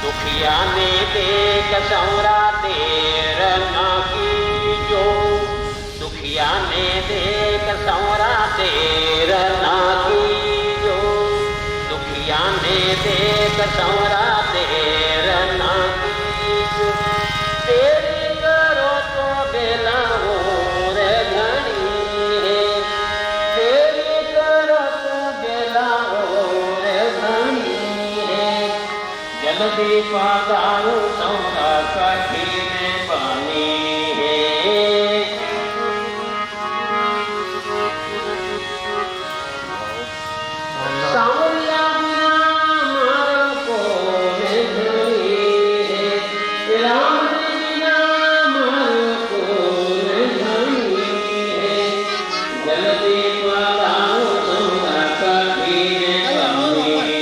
दुखिया ने देख सौरा देर न कीजो, दुखिया ने देख सौरा देर न कीजो, दुखिया ने देख सौरा देर न कीजो। तेरी करो तो बेलाओ रे घणी है, तेरी करो तो बेलाओ रे घणी है। जल्दी पधारो सौरा कठिन पानी है। सावरिया बिना मारो को नहीं है, राम बिना मारो को नहीं है। जल्दी पधारो सौरा कठिन पानी है।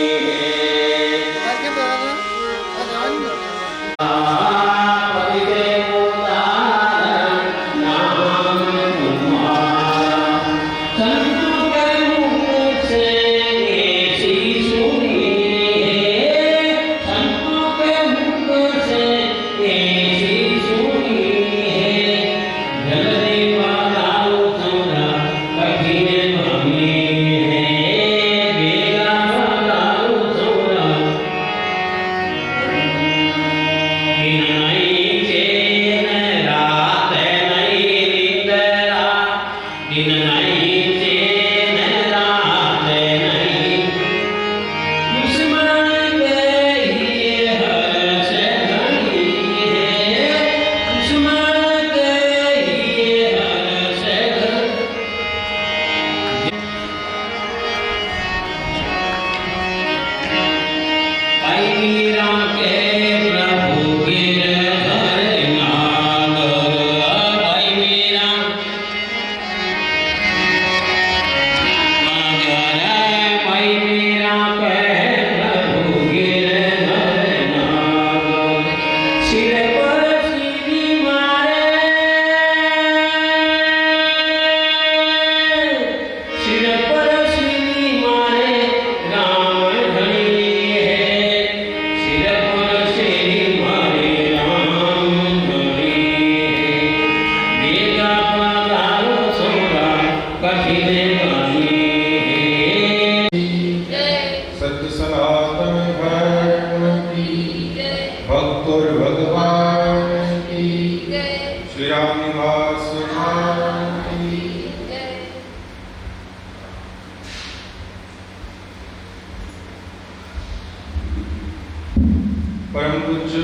परम पूज्य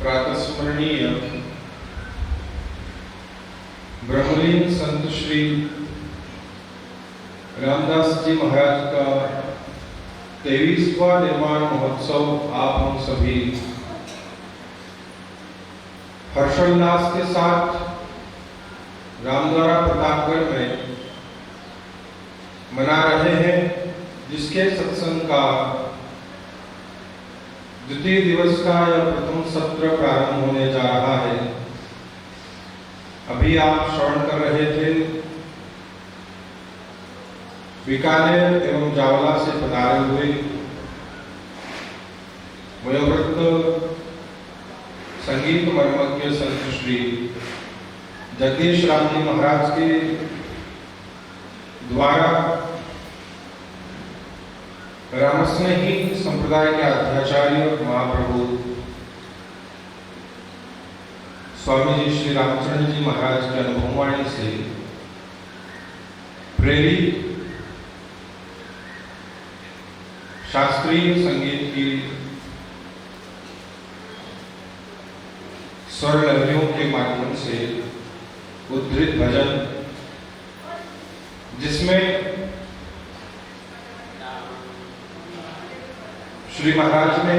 प्रातस्मरणीय ब्रह्मलीन संत श्री रामदास जी महाराज का 23वां निर्माण महोत्सव आप हम सभी हर्षोल्लास के साथ रामद्वारा प्रतापगढ़ में मना रहे हैं, जिसके सत्संग का द्वितीय दिवस का यह प्रथम सत्र प्रारंभ होने जा रहा है। अभी आप श्रवण कर रहे थे बीकानेर एवं जावला से पधारे हुए वयोवृद्ध संगीत मर्मज्ञ संत श्री जगदीश राम जी महाराज के द्वारा रामस्नेही संप्रदाय के अध्याचार्य महाप्रभु स्वामी जी श्री रामचंद्र जी महाराज के अनुभववाणी से प्रेरित शास्त्रीय संगीत की स्वर लहरियों के माध्यम से उद्धृत भजन, जिसमें श्री महाराज ने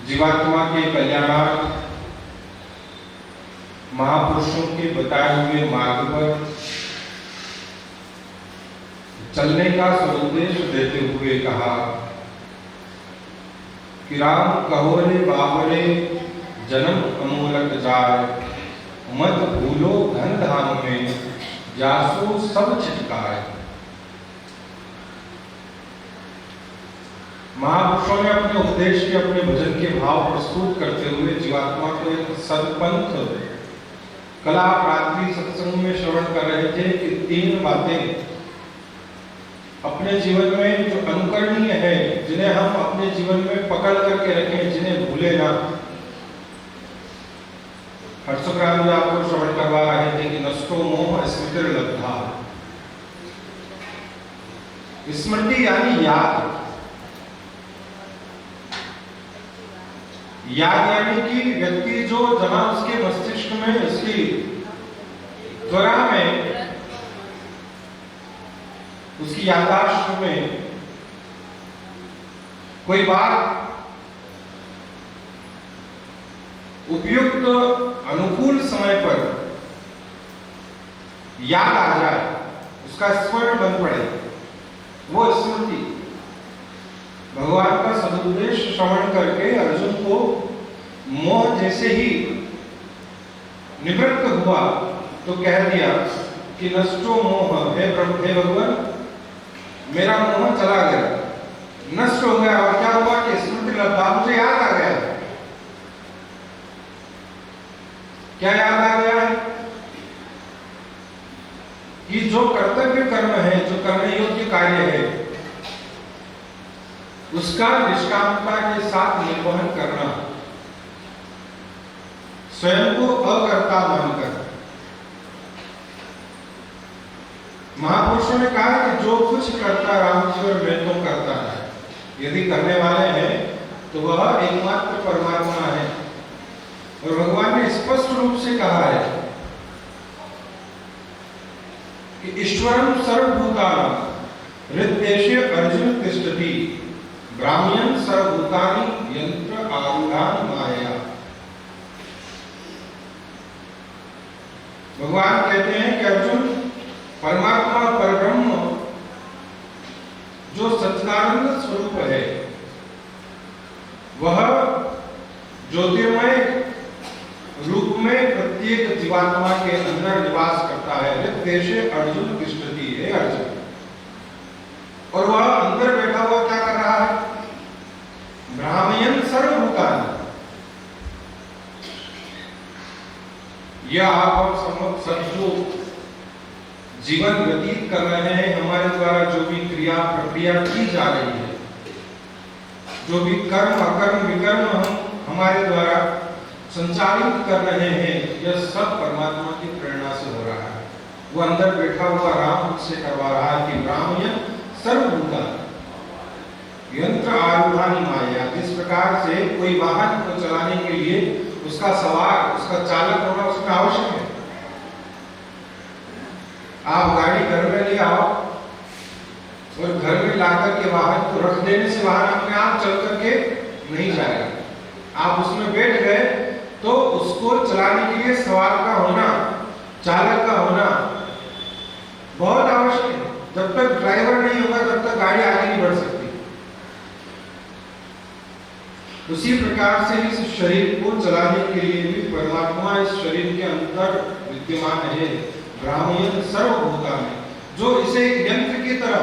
जीवात्मा के कल्याणार्थ महापुरुषों के बताए हुए मार्ग पर चलने का सदुपदेश देते हुए कहा कि राम कहो रे बाबरे जन्म अमूलक जाय, मत भूलो धन धाम में जासो सब छिटकाए। महापुरुषों ने अपने उपदेश के अपने भजन के भाव प्रस्तुत करते हुए जीवात्मा को एक सदपंथ कला प्राप्ति सत्संग में श्रवण कर रहे थे कि 3 बातें अपने जीवन में जो अनुकरणीय है, जिन्हें हम अपने जीवन में पकड़ करके रखें, जिन्हें भूले ना। हर्षग्राम जी आपको श्रवण करवा रहे थे कि नष्टो मोह स्मृतिर्लब्धा। स्मृति यानी याद, याद यानी कि व्यक्ति जो जहां उसके मस्तिष्क में, उसकी त्वरा में, उसकी याददाश्त में कोई बात उपयुक्त अनुकूल समय पर याद आ जाए, उसका स्मरण बन पड़े, वो स्मृति। भगवान का सदुपदेश श्रवण करके अर्जुन को मोह जैसे ही निवृत्त हुआ तो कह दिया कि नष्टो मोह, हे भगवान मेरा मोह चला गया, नष्ट हो गया। और क्या हुआ कि स्मृति लब्धा, मुझे याद आ गया। क्या याद आ गया है? कि जो कर्तव्य कर्म है, जो करने योग्य कार्य है, उसका निष्कामता के साथ निर्वहन करना, स्वयं को अकर्ता मानकर। महापुरुषों ने कहा कि जो कुछ करता रामेश्वर में तो करता है। यदि करने वाले हैं तो वह एकमात्र परमात्मा है। और भगवान ने स्पष्ट रूप से कहा है कि ईश्वरम सर्वभूतानां हृदयेषु अर्जुन तिष्ठति ब्राह्मण सर्वभूतानि यंत्र आरूढ़ान माया। भगवान कहते हैं कि अर्जुन, परमात्मा परब्रह्म जो सच्चिदानंद स्वरूप है, वह ज्योतिर्मय रूप में प्रत्येक जीवात्मा के अंदर निवास करता है। हृदयेषु अर्जुन तिष्ठति, है अर्जुन। और वह अंदर बैठा हुआ क्या कर रहा है? ब्राह्मण सर्वभूतानि। यह आप सब जो जीवन व्यतीत कर रहे हैं, हमारे द्वारा जो भी क्रिया प्रक्रिया की जा रही है, जो भी कर्म अकर्म विकर्म हम हमारे द्वारा संचालित कर रहे हैं, यह सब परमात्मा की प्रेरणा से हो रहा है। वो अंदर बैठा हुआ राम से करवा रहा है कि ब्राह्मण सर्वभूतानि यंत्र आरूढ़ानि माया। जिस प्रकार से कोई वाहन को चलाने के लिए उसका सवार, उसका चालक होना उसमें आवश्यक है। आप गाड़ी घर में ले आओ और घर में लाकर के वाहन को रख देने से वाहन अपने आप चल करके नहीं जाएगा। आप उसमें बैठ गए तो उसको चलाने के लिए सवार का होना, चालक का होना बहुत आवश्यक है। जब तक ड्राइवर नहीं होगा तब तक गाड़ी आगे नहीं बढ़ सकती। उसी प्रकार से इस शरीर को चलाने के लिए भी परमात्मा इस शरीर के अंदर विद्यमान है। ब्राह्मण सर्वभूतानि, जो इसे यंत्र की तरह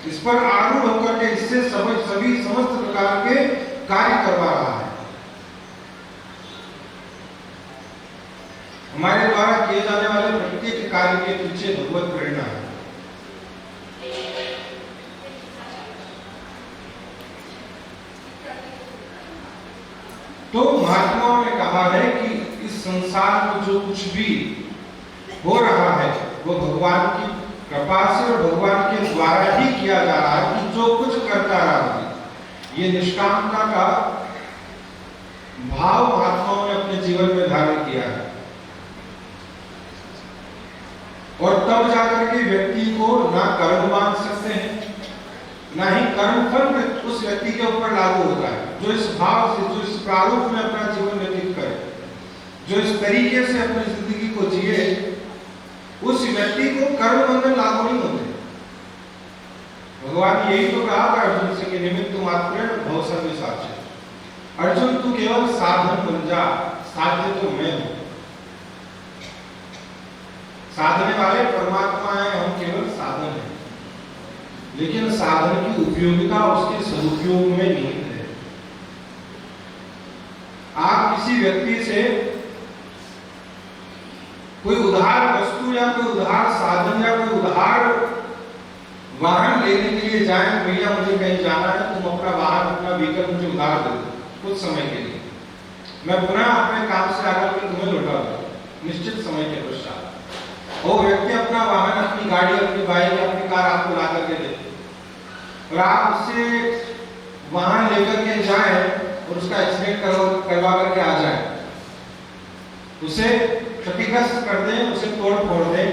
इस पर आरूढ़ होकर के इससे सभी समस्त प्रकार के कार्य करवा रहा है। हमारे द्वारा किए जाने वाले प्रत्येक कार्य के पीछे भगवत प्रेरणा है। तो महात्माओं ने कहा है कि इस संसार में जो कुछ भी हो रहा है वो भगवान की कृपा से और भगवान के द्वारा ही किया जा रहा है। कि जो कुछ करता रहा, ये निष्कामता का भाव महात्माओं ने अपने जीवन में धारण किया है। और तब जाकर के व्यक्ति को ना कर्म मान सकते हैं, ना ही कर्मफल उस व्यक्ति के ऊपर लागू होता है। जो इस भाव से, जो इस प्रारूप में अपना जीवन व्यतीत करे, जो इस तरीके से अपनी जिंदगी को जिए, उस व्यक्ति को कर्म बंधन लागू नहीं होते। भगवान ने यही तो कहा था अर्जुन से कि निमित्त मात्र भव सर्व साध्य। अर्जुन तू केवल साधन बन जा, साध्य तो मैं हूं। साधने वाले परमात्मा है, हम केवल साधन है। लेकिन साधन की उपयोगिता उसके सदुपयोग में निहित है। आप किसी व्यक्ति से कोई उधार वस्तु या कोई उधार साधन या कोई उधार वाहन लेने के लिए जाएं, भैया मुझे कहीं जाना है, तुम अपना वाहन अपना व्हीकल मुझे उधार दे दो कुछ समय के लिए, मैं पुनः अपने काम से आकर के तुम्हें लौटा दूं निश्चित समय के पश्चात। वो व्यक्ति अपना वाहन, अपनी गाड़ी, अपनी बाइक, अपनी कार आपको ला करके दे और आप उससे वाहन लेकर के जाएं और उसका एक्सीडेंट करवा करके आ जाएं, उसे क्षतिग्रस्त कर दें, उसे तोड़ फोड़ दें,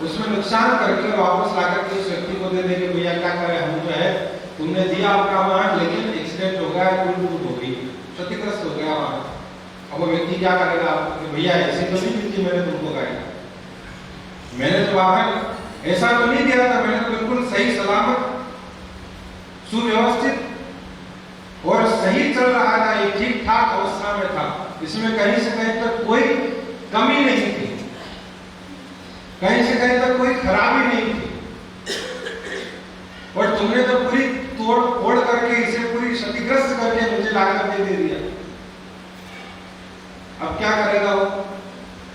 उसमें नुकसान करके वापस ला करके उस व्यक्ति को दे दे कि भैया क्या करें, हम जो है तुमने दिया आपका वाहन लेकिन एक्सीडेंट हो गया, टूट हो गई, क्षतिग्रस्त हो गया वाहन। अब वो व्यक्ति क्या करेगा, भैया ऐसी तो नहीं मिलती मैंने तुमको गाड़ी, मैंने तो वाहन ऐसा तो नहीं दिया था, मैंने तो बिल्कुल सही सलामत सुव्यवस्थित और सही चल रहा था, ये ठीक ठाक अवस्था में था, इसमें कहीं से कहीं तक कोई कमी नहीं थी, कहीं से कहीं तक कोई खराबी नहीं थी, और तुमने तो पूरी तोड़ फोड़ करके इसे पूरी क्षतिग्रस्त करके मुझे लाकर दे दिया। अब क्या करेगा वो?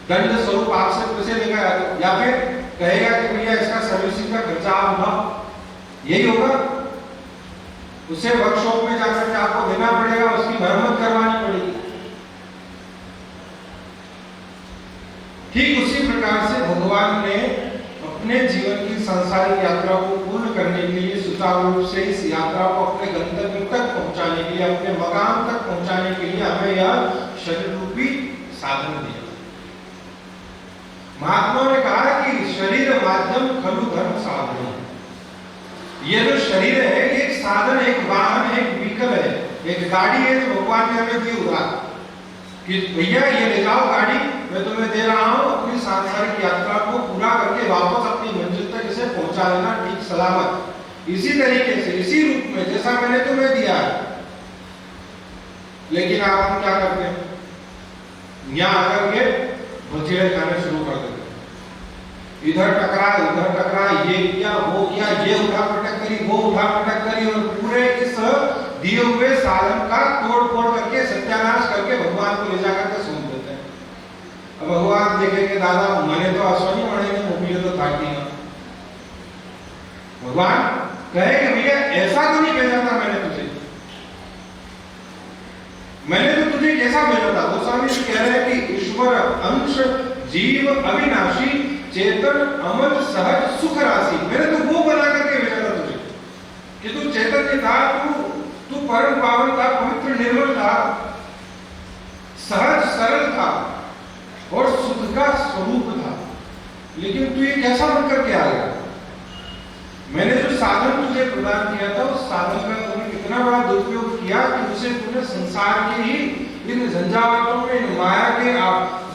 दंड स्वरूप आपसे पैसे लेगा या फिर कहेगा कि भैया इसका सर्विसिंग का खर्चा आप उठाओ, यही होगा। उसे वर्कशॉप में जाकर के आपको देना पड़ेगा, उसकी मरम्मत करवानी पड़ेगी। ठीक उसी प्रकार से भगवान ने अपने जीवन की सांसारिक यात्रा को पूर्ण करने के लिए सुचारू रूप से इस यात्रा को अपने गंतव्य तक पहुंचाने के लिए, अपने मकाम तक पहुंचाने के लिए हमें यह शरीर रूपी साधन दिया। महात्मा ने कहा कि शरीर माध्यम खलु धर्म साधन। ये जो शरीर है एक साधन, एक वाहन, एक व्हीकल है, एक गाड़ी है जो भगवान ने हमें दी उधार कि भैया ये ले जाओ गाड़ी, मैं तुम्हें दे रहा हूं, अपनी सांसारिक यात्रा को पूरा करके वापस अपनी मंजिल तक इसे पहुंचा देना ठीक सलामत, इसी तरीके से, इसी रूप में जैसा मैंने तुम्हें दिया है। लेकिन आप हम क्या करते हैं, यहां आकर के भचेड़े खाने शुरू कर देते, इधर टकरा उधर टकरा, ये किया वो किया, ये उठा पटक करी, वो उठा पटक करी, और पूरे इस दिए हुए साधन का तोड़ फोड़ करके सत्यानाश करके भगवान को ले जाकर के सौंप देते हैं। अब भगवान देखेंगे दादा मैंने तो अश्वनी मणे ने मोकलियो तो था नहीं, भगवान कहे कि भैया ऐसा तो नहीं भेजा था मैंने तुझे, मैंने तो तुझे कैसा भेजा था? गोस्वामी जी कह रहे हैं कि ईश्वर अंश जीव अविनाशी चेतन अमर सहज सुख राशि, मैंने तो वो बना करके भेजा था तुझे कि तू चैतन्य था, तू परम पावन था, पवित्र निर्मल था, सहज सरल था और सुख का स्वरूप था। लेकिन तू ये कैसा बनकर के आ गया? मैंने जो साधन तुझे प्रदान किया था उस साधन का तूने कितना बड़ा दुरुपयोग किया कि उसे तूने संसार के ही इन झंझावातों में, इन माया के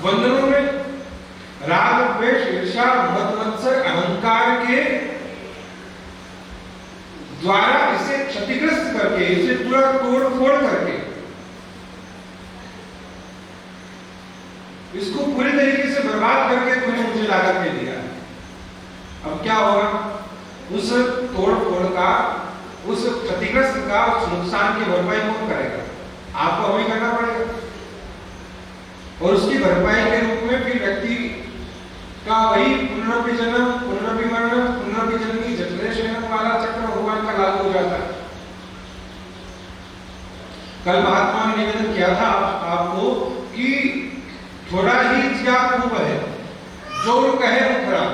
बंधनों में, राग द्वेष ईर्ष्या मद मत्सर अहंकार के द्वारा इसे क्षतिग्रस्त करके, इसे पूरा तोड़ फोड़ करके, इसको पूरी तरीके से बर्बाद करके तूने मुझे लाकर के दिया। अब क्या होगा? उस तोड़ फोड़ का, उस क्षतिग्रस्त का, उस नुकसान की भरपाई कौन करेगा? आपको हमें करना पड़ेगा। और उसकी भरपाई के रूप में फिर व्यक्ति का वही पुनरपि जन्म, पुनरपि मरण, पुनरपि जन्मी जठरे शयनम वाला चक्र भगवान का लागू हो जाता है। कल महात्मा ने निवेदन किया था आपको कि थोड़ा ही जिया खूब है, जो कहे वो खरा।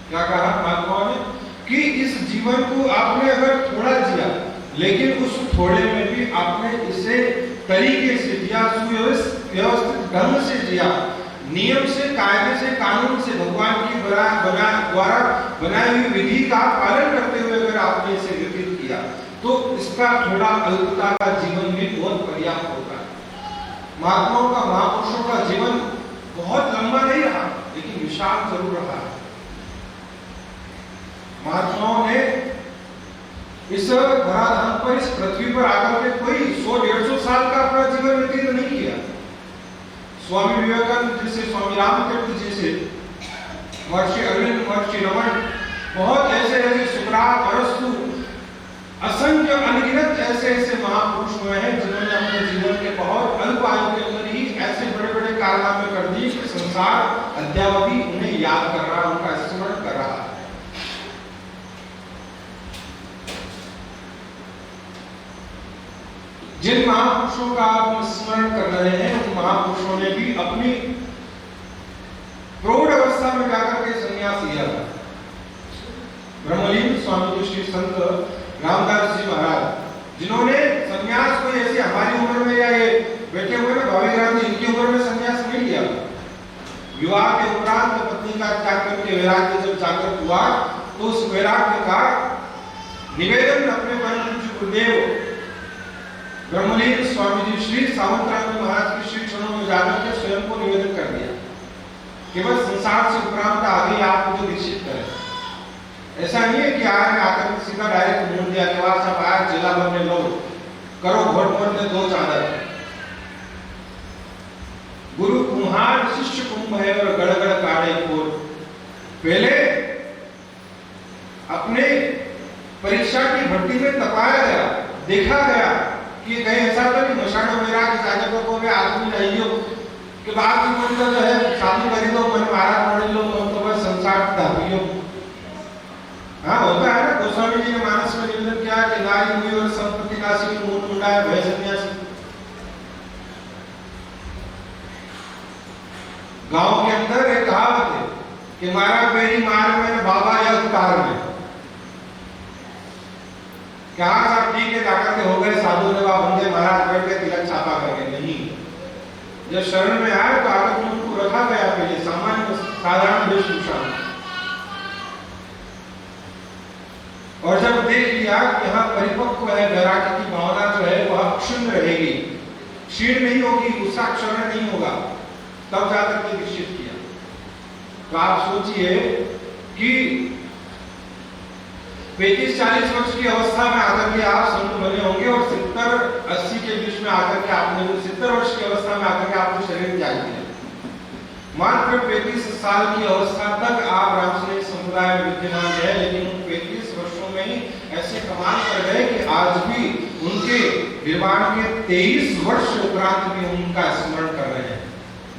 क्या कहा महात्मा ने कि इस जीवन को आपने अगर थोड़ा जिया, लेकिन उस थोड़े में भी आपने इसे तरीके से जिया, सुव्यवस्थित ढंग से जिया, नियम से, कायदे से, कानून से, भगवान की द्वारा बनाई हुई विधि का पालन करते हुए अगर आपने इसे व्यतीत किया, तो इसका थोड़ा अल्पता का जीवन भी बहुत पर्याप्त होता है। महात्माओं का, महापुरुषों का जीवन बहुत लंबा नहीं रहा, लेकिन विशाल जरूर रहा है। महात्माओं ने इस धराधाम पर, इस पृथ्वी पर आकर के कोई 100-150 साल का अपना जीवन व्यतीत नहीं किया। स्वामी विवेकानंद जी से, स्वामी रामतीर्थ जी से, महर्षि अरविंद, महर्षि रमन, बहुत ऐसे ऐसे सुकरात, अरस्तु, असंख्य अनगिनत ऐसे ऐसे महापुरुष हुए हैं जिन्होंने अपने जीवन के बहुत अल्प आयु के अंदर ही ऐसे बड़े बड़े कारनामे कर दिए कि संसार अद्यावधि उन्हें याद कर रहा है, उनका स्मरण कर रहा है। जिन महापुरुषों का आप स्मरण कर रहे हैं उन महापुरुषों ने भी अपनी प्रौढ़ अवस्था में जाकर के संन्यास लिया था। ब्रह्मलीन स्वामी श्री संत रामदास जी महाराज, जिन्होंने संन्यास कोई ऐसी हमारी उम्र में या ये बैठे हुए ना भावीराम जी, इनकी उम्र में संन्यास नहीं लिया। विवाह के उपरांत पत्नी का त्याग करके वैराग्य जब जागृत हुआ तो उस वैराग्य का निवेदन अपने परम पूज्य गुरुदेव ब्रह्मलीन स्वामी जी श्री सावंतराम महाराज के श्री चरणों में जाकर के स्वयं को निवेदन कर दिया कि बस संसार से उपरांत आगे आप मुझे दीक्षित करें। ऐसा नहीं है कि आज आकर सीधा डायरेक्ट बोल दिया कि वहां सब आया जिला भर में लो करो घोट घोट में दो चादर। गुरु कुम्हार शिष्य कुंभ है और गड़गड़ काढ़े खोर। पहले अपने परीक्षा की भट्टी में तपाया गया, देखा गया कि कहीं ऐसा तो कि मशानो मेरा के साजकों को भी आदमी नहीं हो कि बात की मतलब जो है शादी करी दो मन महाराज पढ़ लो तो बस संसार धापियो। हाँ होता है ना, गोस्वामी जी ने मानस में निवेदन किया कि नारी हुई और संपत्ति नासी की मूल मुंडा है भय सन्यासी। गांव के अंदर एक कहावत है कि मारा बेरी मार में बाबा या उतार में। क्या सब ठीक है जाकर के हो गए साधु ने बंदे महाराज बैठ के तिलक छापा करके नहीं। जब शरण में आए तो आकर उनको रखा गया पहले सामान्य साधारण वेशभूषा में, और जब देख लिया कि यहाँ परिपक्व है, वैराग्य की भावना जो है वह क्षुण्ण रहेगी, क्षीण नहीं होगी, गुस्सा क्षरण नहीं होगा, तब जाकर के दीक्षित किया। तो आप सोचिए कि 35-40 वर्ष की अवस्था में आकर के आप संत बने होंगे और 70-80 के बीच में आकर के आपने 70 वर्ष की अवस्था में आकर के आपने शरीर त्याग दिया। मात्र 35 साल की अवस्था तक आप रामसनेक समुदाय में विद्यमान है, लेकिन उन 35 वर्षों में ही ऐसे कमाल कर गए कि आज भी उनके निर्वाण के 23 वर्ष उपरांत भी हम उनका स्मरण कर रहे हैं।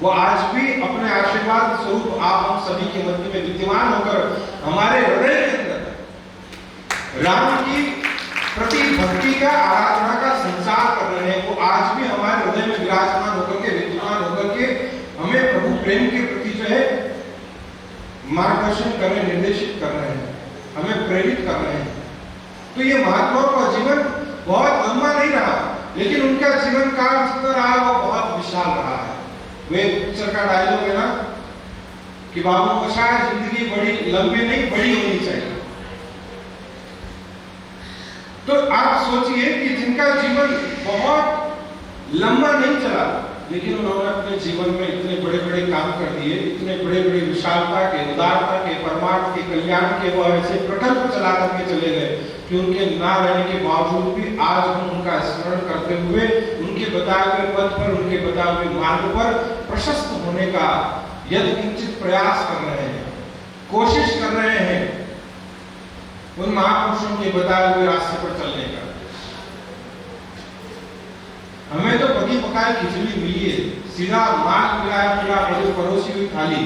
वो आज भी अपने आशीर्वाद स्वरूप आप हम सभी के मध्य में विद्यमान होकर हमारे हृदय के अंदर राम की प्रति भक्ति का, आराधना का संचार कर रहे हैं। वो आज भी हमारे हृदय में विराजमान होकर के, विद्यमान होकर के हमें प्रभु प्रेम के प्रति जो है मार्गदर्शन कर रहे हैं, निर्देशित कर रहे हैं, हमें प्रेरित कर रहे हैं। तो ये महात्माओं का जीवन बहुत लंबा नहीं रहा, लेकिन उनका जीवन काल जितना रहा वो बहुत विशाल रहा है। वे पिक्चर का डायलॉग है ना कि बाबू का शायद जिंदगी बड़ी लंबी नहीं बड़ी होनी चाहिए। तो आप सोचिए कि जिनका जीवन बहुत लंबा नहीं चला, लेकिन उन्होंने अपने जीवन में इतने बड़े बड़े काम कर दिए, इतने बड़े बड़े विशालता के, उदारता के, परमार्थ के, कल्याण के वो ऐसे प्रकल्प चला करके चले गए कि उनके ना रहने के बावजूद भी आज हम उनका स्मरण करते हुए उनके बताए हुए पथ पर, उनके बताए हुए मार्ग पर प्रशस्त होने का यदि किंचित प्रयास कर रहे हैं, कोशिश कर रहे हैं उन महापुरुषों के बताए हुए रास्ते पर चलने का। हमें तो पकी पकाई खिचड़ी मिली है, सीधा माल मिलाया पूरा परोसी हुई थाली,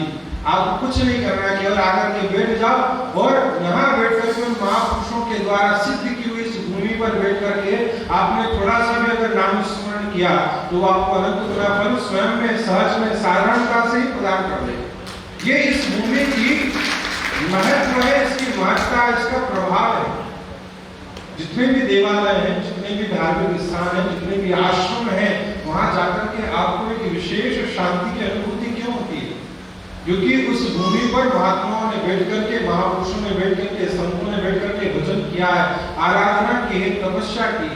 आपको कुछ नहीं करना है, केवल आकर के बैठ जाओ और यहाँ बैठ करके उन महापुरुषों के द्वारा सिद्ध की हुई इस भूमि पर बैठ करके आपने थोड़ा सा भी अगर नाम स्मरण किया तो आपको अनंत गुना फल स्वयं में, सहज में, साधारणता से ही प्रदान कर देगा। ये इस भूमि की महत्व है, इसकी महत्ता, इसका प्रभाव है। जितने भी देवालय हैं, जितने भी धार्मिक स्थान हैं, जितने भी आश्रम हैं, वहां जाकर के आपको एक विशेष शांति की अनुभूति क्यों होती है? क्योंकि उस भूमि पर महात्माओं ने बैठ करके, महापुरुषों ने बैठ करके, संतों ने बैठ करके भजन किया है, आराधना की है, तपस्या की।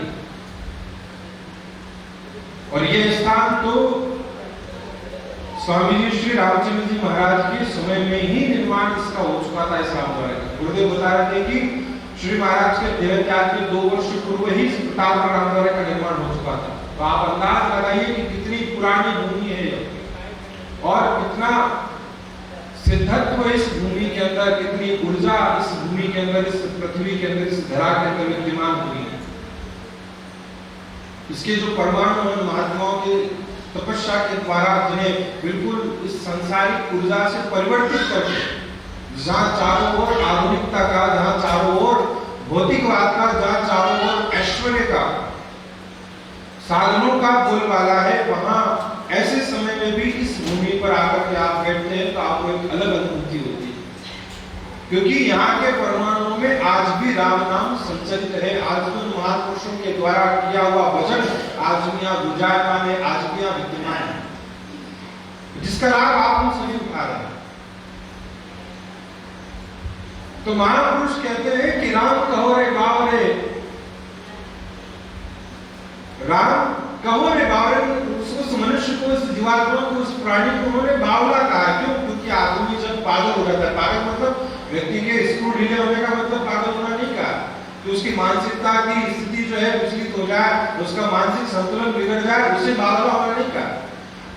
और ये स्थान तो स्वामी जी श्री रामचंद्र जी महाराज के समय में ही निर्माण इसका हो चुका था। इस रामद्वारे का गुरुदेव बता रहे थे कि श्री महाराज के देह त्याग के 2 वर्ष पूर्व ही प्रताप रामद्वारे का निर्माण हो चुका था। तो आप अंदाज लगाइए कि कितनी पुरानी भूमि है। और कितना सिद्धत्व इस भूमि के अंदर, कितनी ऊर्जा इस भूमि के अंदर, इस पृथ्वी के अंदर, इस धरा के अंदर विद्यमान हुई है। इसके जो परमाणु और महात्माओं के तपस्या के द्वारा जिन्हें बिल्कुल इस सांसारिक ऊर्जा से परिवर्तित करके, जहां चारों ओर आधुनिकता का, जहां चारों ओर भौतिकवाद का, जहां चारों ओर ऐश्वर्य का, साधनों का बोलबाला है, वहां ऐसे समय में भी इस भूमि पर आकर के आप बैठते हैं तो आपको एक अलग अनुभूति होती है, क्योंकि यहाँ के परमाणुओं में आज भी राम नाम संचरित है। आज भी महापुरुषों के द्वारा किया हुआ भजन आज भी यहाँ गुंजायमान है, आज भी यहाँ विद्यमान है, जिसका लाभ आप हम सभी उठा रहे हैं। तो महापुरुष कहते हैं कि राम कहो रे बावरे, राम कहो रे बावरे। उस मनुष्य को, उस जीवात्मा को, उस प्राणी को उन्होंने बावला कहा। क्यों? क्योंकि आदमी जब पागल हो जाता है, पागल मतलब व्यक्ति के स्क्रू ढीले होने का मतलब पागल होना नहीं कहा, कि उसकी मानसिकता की स्थिति जो है विचलित हो जाए, उसका मानसिक संतुलन बिगड़ जाए, उसे बावला होना नहीं कहा।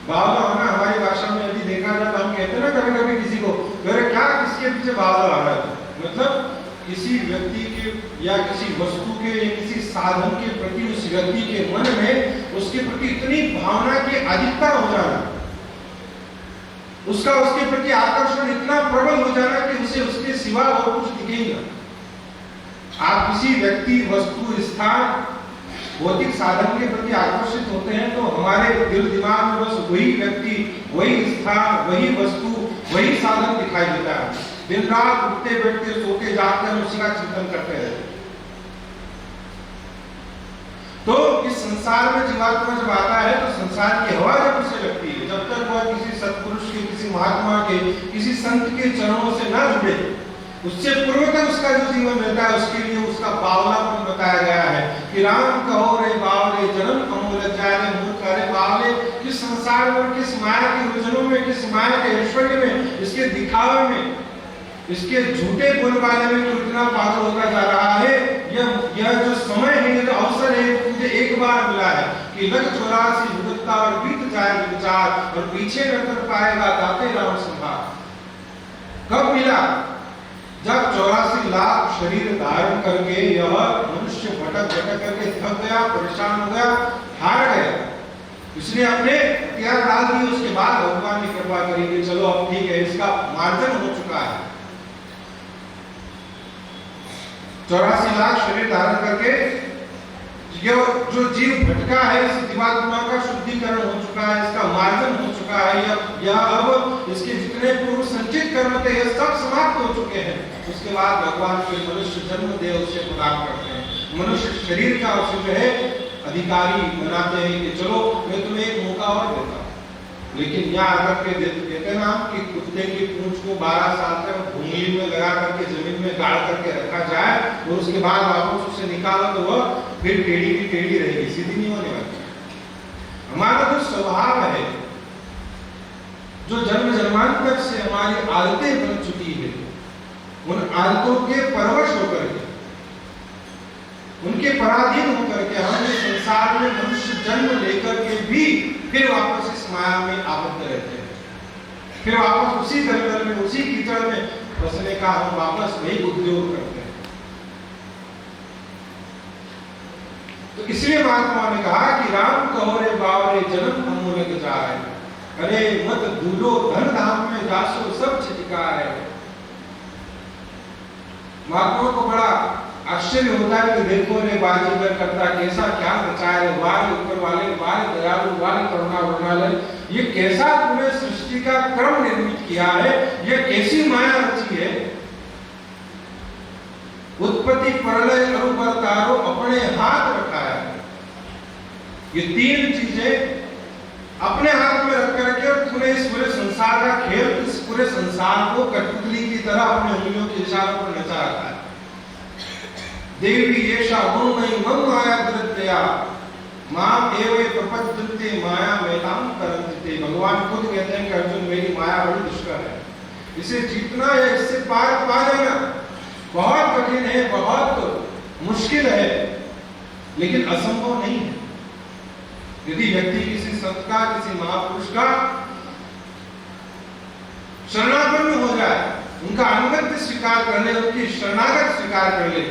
बावला होना हमारी भाषा में यदि देखा जाए तो हम कहते हैं ना कभी कभी किसी को, अरे क्या किसके पीछे बावला हो रहा है, मतलब किसी व्यक्ति के या किसी वस्तु के या किसी साधन के प्रति उस व्यक्ति के मन में उसके प्रति इतनी भावना की अधिकता हो जाना, उसका उसके प्रति आकर्षण इतना प्रबल हो जाना कि उसे उसके सिवा और कुछ दिखेगा। आप किसी व्यक्ति, वस्तु, स्थान, भौतिक साधन के प्रति आकर्षित होते हैं तो हमारे दिल दिमाग में बस वही व्यक्ति, वही स्थान, वही वस्तु, वही साधन दिखाई देता है। दिन रात उठते बैठते सोते जागते हम उसी का चिंतन करते रहते। तो इस संसार में जीवात्मा जब आता है तो संसार की हवा जब उसे लगती है, जब तक वह किसी सत्पुरुष के, किसी महात्मा के, किसी संत के चरणों से ना जुड़े, उससे पूर्व तक उसका जो जीवन रहता है उसके लिए उसका बावलापन बताया गया है कि राम कहो रे बावले, जन्म अमूल जाए मूर्ख रे बावले। किस संसार में, किस माया के उलझनों में, किस माया के ऐश्वर्य में, इसके दिखावे में, इसके झूठे बोलबाले में तो इतना पागल होता जा रहा है। यह जो समय है, ये जो अवसर है, मुझे एक बार मिला है कि लग 84 भुगतता और बीत जाए विचार, और पीछे न कर पाएगा दाते राम संभार। कब मिला? जब 84 लाख शरीर धारण करके यह मनुष्य भटक भटक करके थक गया, परेशान हो गया, हार गया, इसलिए अपने हथियार डाल दिए। उसके बाद भगवान ने कृपा करी कि चलो अब ठीक है, इसका मार्जन हो चुका है। 84 लाख शरीर धारण करके जो जीव भटका है, इस जीवात्मा का शुद्धिकरण हो चुका है, इसका मार्जन हो चुका है। यह अब इसके जितने पूर्व संचित कर्म थे ये सब समाप्त हो चुके हैं। उसके बाद भगवान कोई मनुष्य जन्म दे, उसे प्रदान करते हैं, मनुष्य शरीर का उसे जो है अधिकारी बनाते हैं कि चलो मैं तुम्हें एक मौका और देता हूँ। लेकिन यहाँ आकर के देते ना कि कुत्ते की पूंछ को 12 साल तक भूमि में लगा करके जमीन में गाड़ करके रखा जाए और उसके बाद वापस उसे निकालो तो वह फिर टेढ़ी की टेढ़ी रहेगी, सीधी नहीं होने वाली। हमारा जो स्वभाव है, जो जन्म जन्मांतर से हमारी आदतें बन चुकी है, उन आदतों के परवश होकर के, उनके पराधीन होकर के हम इस संसार में मनुष्य जन्म लेकर के भी फिर वापस इस माया में आबद्ध रहते हैं, फिर वापस उसी दलदल में, उसी कीचड़ में फंसने का हम वापस वही उद्योग करते हैं। तो इसलिए महात्मा ने कहा कि राम कहो रे बावरे, जन्म अमूल्य जाए, अरे मत भूलो धन धाम में जासो सब छिटकार है। महात्मा को बड़ा आश्चर्य होता है कि देखो रे बाजीगर करता कैसा क्या रचाया है, वाले ऊपर वाले, वाले दयालु, वाले करुणा वर्णालय, ये कैसा तूने सृष्टि का क्रम निर्मित किया है, ये कैसी माया रची है। उत्पत्ति प्रलय अरुपर तारो अपने हाथ रखा है। ये तीन चीजें अपने हाथ में रख करके और तूने इस पूरे संसार का खेल, इस पूरे संसार को कठपुतली की तरह अपने उंगलियों के इशारों पर नचा रखा है। देवी येषा गुणमयी मम माया दृत्या माम एवे प्रपद्यन्ते माया मेताम करन्ते। भगवान खुद कहते हैं कि अर्जुन मेरी माया बड़ी दुष्कर है, इसे जीतना या इससे पार पा जाना बहुत कठिन है, बहुत मुश्किल है, लेकिन असंभव नहीं है। यदि व्यक्ति किसी संत का, किसी महापुरुष का शरणापन्न हो जाए, उनका अनुगत्य स्वीकार कर ले, उनकी शरणागत स्वीकार कर ले,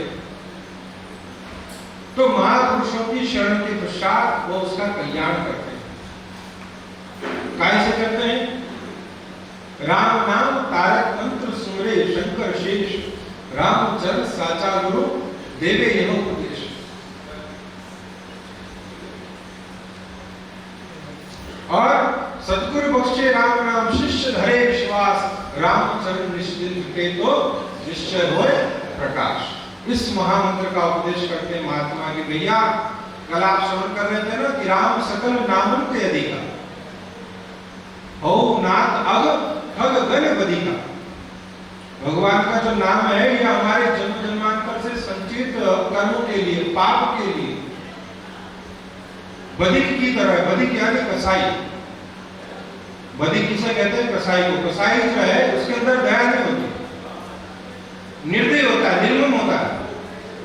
तो महापुरुषों की शरण के पश्चात वो उसका कल्याण करते हैं। कैसे करते हैं? राम नाम तारक मंत्र सुमरे शंकर शेष, रामचंद्र साचा गुरु देवे यह उपदेश। और सतगुरु बख्शे राम नाम शिष्य धरे विश्वास, रामचंद्र निश्चित के तो निश्चय होए प्रकाश। इस महामंत्र का उपदेश करते हैं महात्मा की भैया कल आप श्रवण कर रहे थे ना कि राम सकल नामन के अधिका हो नाथ अग खग गण बधिका। भगवान का जो नाम है ये हमारे जन्म जन्मांतर से संचित कर्मों के लिए, पाप के लिए बधिक की तरह, बधिक यानी कसाई। बधिक किसे कहते हैं? कसाई को। कसाई जो है उसके अंदर दया नहीं होती, निर्दय होता है, निर्मम होता है।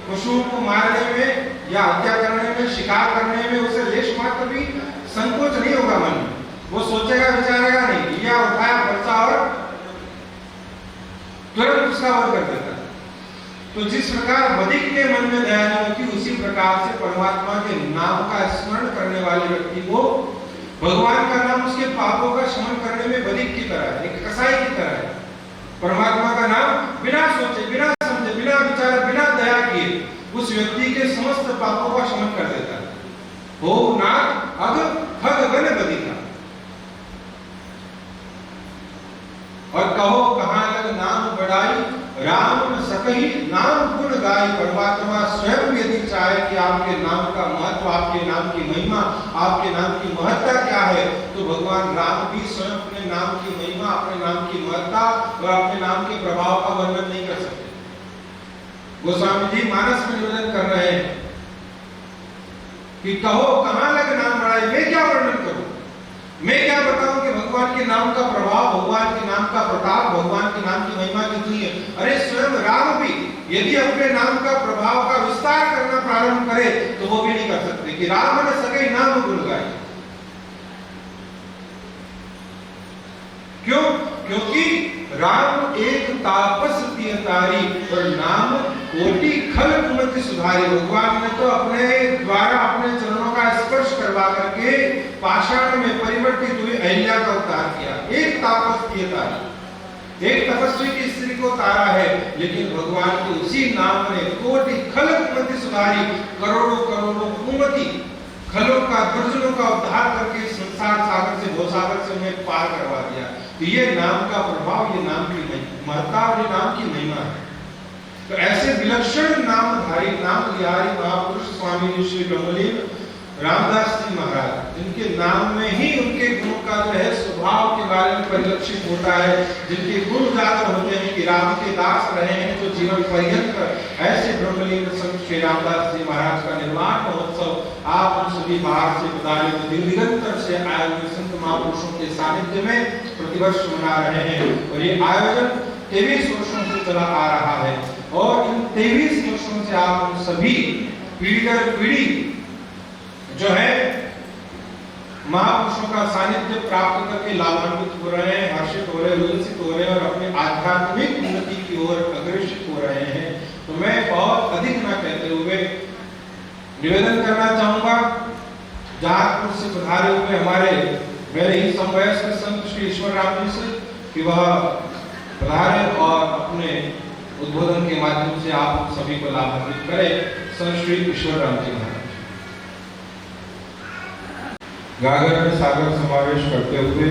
पशुओं को मारने में या हत्या करने में, शिकार करने में उसे लेश मात्र भी संकोच नहीं होगा मन में। वो सोचेगा विचारेगा नहीं, लिया उठाया फरसा और तुरंत उसका वध कर देता है। तो जिस प्रकार बधिक के मन में दया नहीं होती, उसी प्रकार से परमात्मा के नाम का स्मरण करने वाले व्यक्ति को भगवान का नाम उसके पापों का शमन करने में बधिक की तरह है, एक कसाई की तरह है। परमात्मा का नाम बिना सोचे, बिना समझे, बिना विचारे, बिना दया किए उस व्यक्ति के समस्त पापों का शमन कर देता है। हो नाथ अग खग गण बधिका। और कहो कहां लग नाम बढ़ाई, राम सकही नाम गुण गाय। परमात्मा स्वयं यदि चाहे कि आपके नाम का महत्व, आपके नाम की महिमा, आपके नाम की महत्ता क्या है, तो भगवान राम भी स्वयं अपने नाम की महिमा, अपने नाम की महत्ता और अपने नाम के प्रभाव का वर्णन नहीं कर सकते। गोस्वामी जी मानस में निवेदन कर रहे हैं कि कहो कहां लग नाम बढ़ाई, मैं क्या वर्णन करूं, मैं क्या बताऊं कि भगवान के नाम का प्रभाव, भगवान के नाम का प्रताप, भगवान के नाम की महिमा कितनी है। अरे स्वयं राम भी यदि अपने नाम का प्रभाव का विस्तार करना प्रारंभ करे तो वो भी नहीं कर सकते कि राम ने सके नाम गुण गाए। क्यों? क्योंकि राम एक तापस तियतारी और नाम कोटि खल कुमति सुधारी। भगवान ने तो अपने द्वारा अपने चरणों का स्पर्श करवा करके पाषाण में परिवर्तित हुई अहिल्या का उद्धार किया। एक तापस तियतारी, एक तपस्वी की स्त्री को तारा है, लेकिन भगवान के उसी नाम ने कोटि खल कुमति सुधारी, करोड़ों करोड़ों कुमति खलों का, दर्जनों का उद्धार करके संसार सागर से, भवसागर से उन्हें पार करवा दिया। तो ये नाम का प्रभाव, ये नाम की महत्ता और ये नाम की महिमा है। तो ऐसे विलक्षण नामधारी, नाम लिहारी महापुरुष स्वामी जी श्री ब्रह्मलीन रामदास जी महाराज, जिनके नाम में ही उनके गुणों का जो है स्वभाव के बारे में परिलक्षित होता है, जिनके गुण उजागर होते हैं कि राम के दास रहे हैं तो जीवन पर्यंत, ऐसे ब्रह्मलीन संत श्री रामदास जी महाराज का निर्वाण महोत्सव आप हम सभी बाहर से पधारे दिगंतर से आए हुए संत महापुरुषों के सानिध्य में प्रतिवर्ष मना रहे हैं। और ये आयोजन 23 वर्षों से चला आ रहा है और इन 23 वर्षों से आप हम सभी पीढ़ी दर पीढ़ी जो है महापुरुषों का सानिध्य प्राप्त करके लाभान्वित हो रहे हैं, हर्षित हो रहे हैं, उल्लसित हो रहे हैं और अपने आध्यात्मिक उन्नति की ओर अग्रसर हो रहे हैं। तो मैं बहुत अधिक ना कहते हुए निवेदन करना चाहूंगा जहाजपुर से पधारे हुए हमारे मेरे ही समवयस्क संत श्री ईश्वर राम जी से कि वह पधारे और अपने उद्बोधन के माध्यम से आप सभी को लाभान्वित करें। संत श्री ईश्वर राम जी महाराज गागर में सागर समावेश करते हुए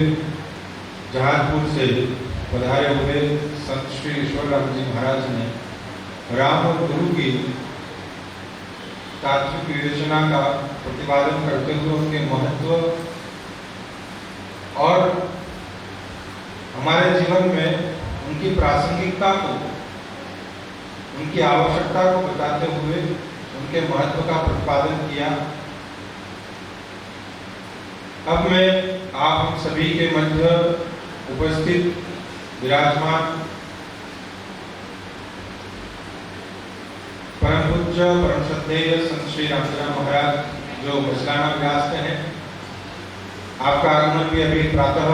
जहाजपुर से पधारे हुए संत श्री ईश्वर राम जी महाराज ने राम और गुरु की तात्विक विवेचना का प्रतिपादन करते हुए उनके महत्व और हमारे जीवन में उनकी प्रासंगिकता को, उनकी आवश्यकता को बताते हुए उनके महत्व का प्रतिपादन किया। अब मैं आप सभी के मध्य उपस्थित विराजमान परम पूज्य परम श्रद्धेय संत श्री रामचंद्र महाराज जो बचलाना विरासते हैं, आपका आगमन भी अभी प्रातः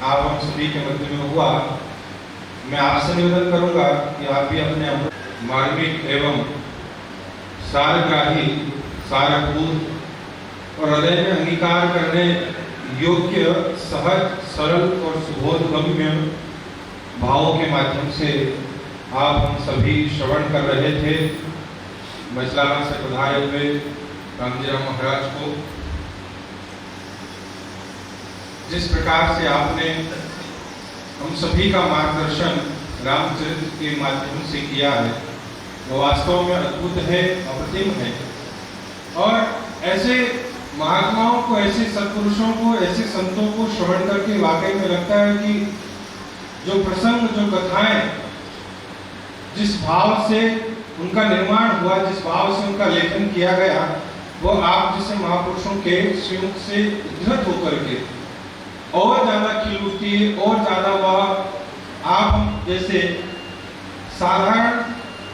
आप हम सभी के मध्य में हुआ, मैं आपसे निवेदन करूंगा कि आप भी अपने मार्मिक एवं सारग्राही, सारभूत और हृदय में अंगीकार करने योग्य, सहज, सरल और सुबोधगम्य भावों के माध्यम से आप हम सभी श्रवण कर रहे थे मजलाना से पधारे हुए रामजीराम महाराज को। जिस प्रकार से आपने हम सभी का मार्गदर्शन रामचरित्र के माध्यम से किया है, वो वास्तव में अद्भुत है, अप्रतिम है। और ऐसे महात्माओं को, ऐसे सत्पुरुषों को, ऐसे संतों को श्रवण करके वाकई में लगता है कि जो प्रसंग, जो कथाएं, जिस भाव से उनका निर्माण हुआ, जिस भाव से उनका लेखन किया गया, वो आप जैसे महापुरुषों के श्रीमुख से उद्धृत होकर के और ज्यादा खिल उठती है, और ज्यादा वह आप जैसे साधारण